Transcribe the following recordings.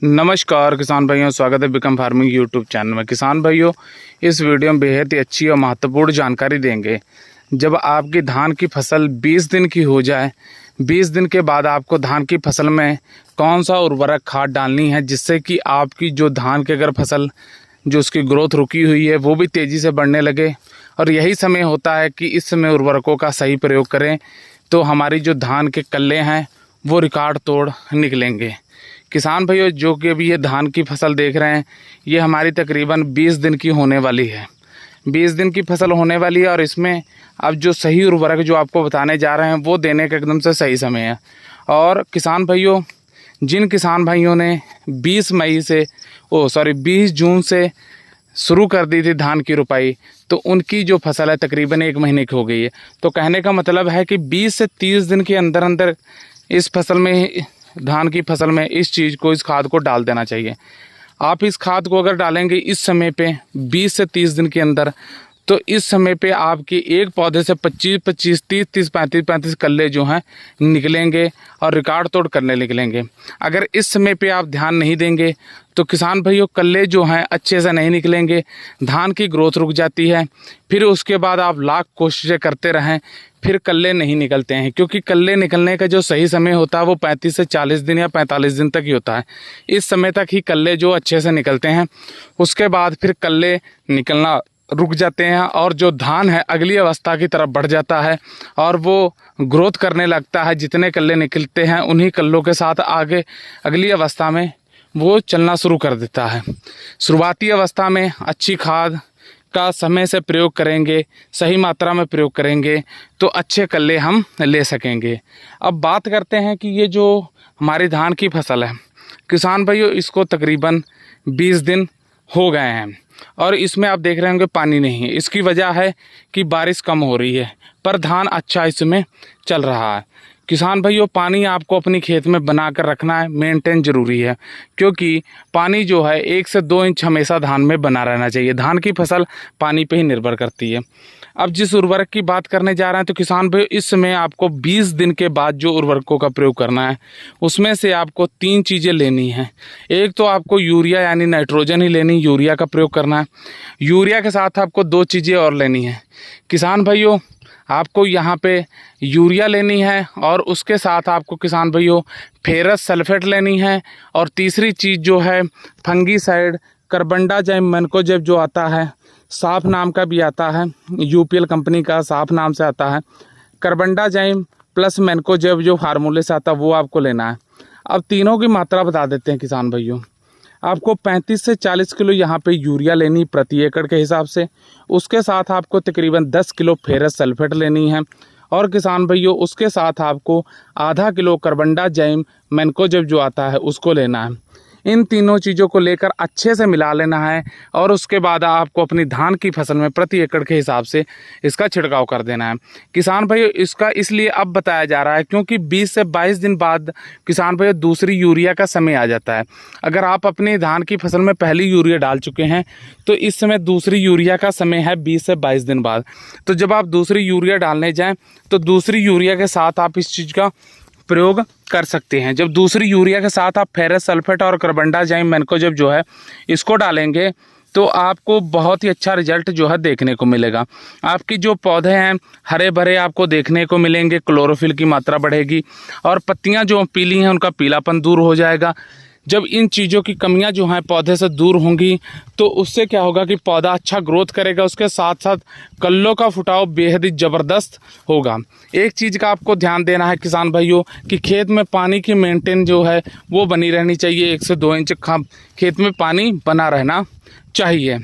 नमस्कार किसान भाइयों, स्वागत है बिकम फार्मिंग यूट्यूब चैनल में। किसान भाइयों, इस वीडियो में बेहद ही अच्छी और महत्वपूर्ण जानकारी देंगे। जब आपकी धान की फसल 20 दिन की हो जाए, 20 दिन के बाद आपको धान की फसल में कौन सा उर्वरक खाद डालनी है, जिससे कि आपकी जो धान की अगर फसल जो उसकी ग्रोथ रुकी हुई है वो भी तेज़ी से बढ़ने लगे। और यही समय होता है कि इस समय उर्वरकों का सही प्रयोग करें तो हमारी जो धान के कल्ले हैं वो रिकॉर्ड तोड़ निकलेंगे। किसान भाइयों, जो कि अभी ये धान की फसल देख रहे हैं, ये हमारी तकरीबन 20 दिन की होने वाली है। 20 दिन की फसल होने वाली है और इसमें अब जो सही उर्वरक जो आपको बताने जा रहे हैं वो देने का एकदम से सही समय है। और किसान भाइयों, जिन किसान भाइयों ने 20 जून से शुरू कर दी थी धान की रुपाई, तो उनकी जो फसल है तकरीबन 1 महीने की हो गई है। तो कहने का मतलब है कि 20 से 30 दिन के अंदर अंदर इस फसल में, धान की फसल में इस चीज़ को, इस खाद को डाल देना चाहिए। आप इस खाद को अगर डालेंगे इस समय पे 20 से 30 दिन के अंदर, तो इस समय पे आपके एक पौधे से 25-25, 30-30, 35-35 कल्ले जो हैं निकलेंगे और रिकॉर्ड तोड़ करने निकलेंगे। अगर इस समय पे आप ध्यान नहीं देंगे तो किसान भाइयों, कल्ले जो हैं अच्छे से नहीं निकलेंगे, धान की ग्रोथ रुक जाती है। फिर उसके बाद आप लाख कोशिशें करते रहें, फिर कल्ले नहीं निकलते हैं, क्योंकि कल्ले निकलने का जो सही समय होता है वो 35 से 40 दिन या 45 दिन तक ही होता है। इस समय तक ही कल्ले जो अच्छे से निकलते हैं, उसके बाद फिर कल्ले निकलना रुक जाते हैं और जो धान है अगली अवस्था की तरफ बढ़ जाता है और वो ग्रोथ करने लगता है। जितने कल्ले निकलते हैं उन्हीं कल्लों के साथ आगे अगली अवस्था में वो चलना शुरू कर देता है। शुरुआती अवस्था में अच्छी खाद का समय से प्रयोग करेंगे, सही मात्रा में प्रयोग करेंगे तो अच्छे कल्ले हम ले सकेंगे। अब बात करते हैं कि ये जो हमारी धान की फसल है, किसान भाइयों, इसको तकरीबन 20 दिन हो गए हैं और इसमें आप देख रहे होंगे पानी नहीं है। इसकी वजह है कि बारिश कम हो रही है, पर धान अच्छा इसमें चल रहा है। किसान भाइयों, पानी आपको अपनी खेत में बना कर रखना है, मेंटेन ज़रूरी है, क्योंकि पानी जो है 1 से 2 इंच हमेशा धान में बना रहना चाहिए। धान की फसल पानी पे ही निर्भर करती है। अब जिस उर्वरक की बात करने जा रहे हैं, तो किसान भाइयों, इस समय आपको 20 दिन के बाद जो उर्वरकों का प्रयोग करना है उसमें से आपको 3 चीज़ें लेनी हैं। एक तो आपको यूरिया यानी नाइट्रोजन ही लेनी, यूरिया का प्रयोग करना है। यूरिया के साथ आपको 2 चीज़ें और लेनी है। किसान भाइयों, आपको यहाँ पे यूरिया लेनी है और उसके साथ आपको किसान भाइयों फेरस सल्फेट लेनी है। और तीसरी चीज़ जो है फंगीसाइड कार्बेंडाजिम मैनकोजेब जो आता है, साफ नाम का भी आता है, यूपीएल कंपनी का साफ नाम से आता है। कार्बेंडाजिम प्लस मैनकोजेब जो फार्मूले से आता है वो आपको लेना है। अब तीनों की मात्रा बता देते हैं किसान भाइयों। आपको 35 से 40 किलो यहाँ पे यूरिया लेनी प्रति एकड़ के हिसाब से। उसके साथ आपको तकरीबन 10 किलो फेरस सल्फेट लेनी है। और किसान भाइयों, उसके साथ आपको आधा किलो कार्बेंडाजिम मैनकोजेब जो आता है उसको लेना है। इन तीनों चीज़ों को लेकर अच्छे से मिला लेना है और उसके बाद आपको अपनी धान की फसल में प्रति एकड़ के हिसाब से इसका छिड़काव कर देना है। किसान भाइयों, इसका इसलिए अब बताया जा रहा है क्योंकि 20 से 22 दिन बाद किसान भाइयों दूसरी यूरिया का समय आ जाता है। अगर आप अपनी धान की फसल में पहली यूरिया डाल चुके हैं तो इस समय दूसरी यूरिया का समय है 20 से 22 दिन बाद। तो जब आप दूसरी यूरिया डालने जाएँ तो दूसरी यूरिया के साथ आप इस चीज़ का प्रयोग कर सकते हैं। जब दूसरी यूरिया के साथ आप फेरस सल्फेट और कार्बेंडाजिम मैनकोजेब जो है इसको डालेंगे तो आपको बहुत ही अच्छा रिजल्ट जो है देखने को मिलेगा। आपकी जो पौधे हैं हरे भरे आपको देखने को मिलेंगे, क्लोरोफिल की मात्रा बढ़ेगी और पत्तियां जो पीली हैं उनका पीलापन दूर हो जाएगा। जब इन चीज़ों की कमियां जो हैं पौधे से दूर होंगी तो उससे क्या होगा कि पौधा अच्छा ग्रोथ करेगा, उसके साथ साथ कल्लों का फुटाव बेहद ही ज़बरदस्त होगा। एक चीज़ का आपको ध्यान देना है किसान भाइयों कि खेत में पानी की मेंटेन जो है वो बनी रहनी चाहिए। 1 से 2 इंच खेत में पानी बना रहना चाहिए।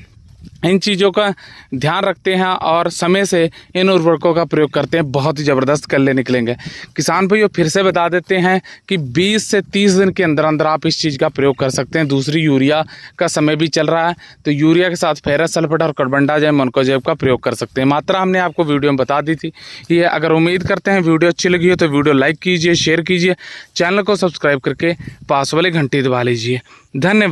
इन चीज़ों का ध्यान रखते हैं और समय से इन उर्वरकों का प्रयोग करते हैं, बहुत ही ज़बरदस्त कल्ले निकलेंगे। किसान भाइयों, फिर से बता देते हैं कि 20 से 30 दिन के अंदर अंदर आप इस चीज़ का प्रयोग कर सकते हैं। दूसरी यूरिया का समय भी चल रहा है तो यूरिया के साथ फेरस सल्फेट और कार्बेंडाजिम मैनकोजेब का प्रयोग कर सकते हैं। मात्रा हमने आपको वीडियो में बता दी थी। ये अगर उम्मीद करते हैं वीडियो अच्छी लगी हो तो वीडियो लाइक कीजिए, शेयर कीजिए, चैनल को सब्सक्राइब करके पास वाली घंटी दबा लीजिए। धन्यवाद।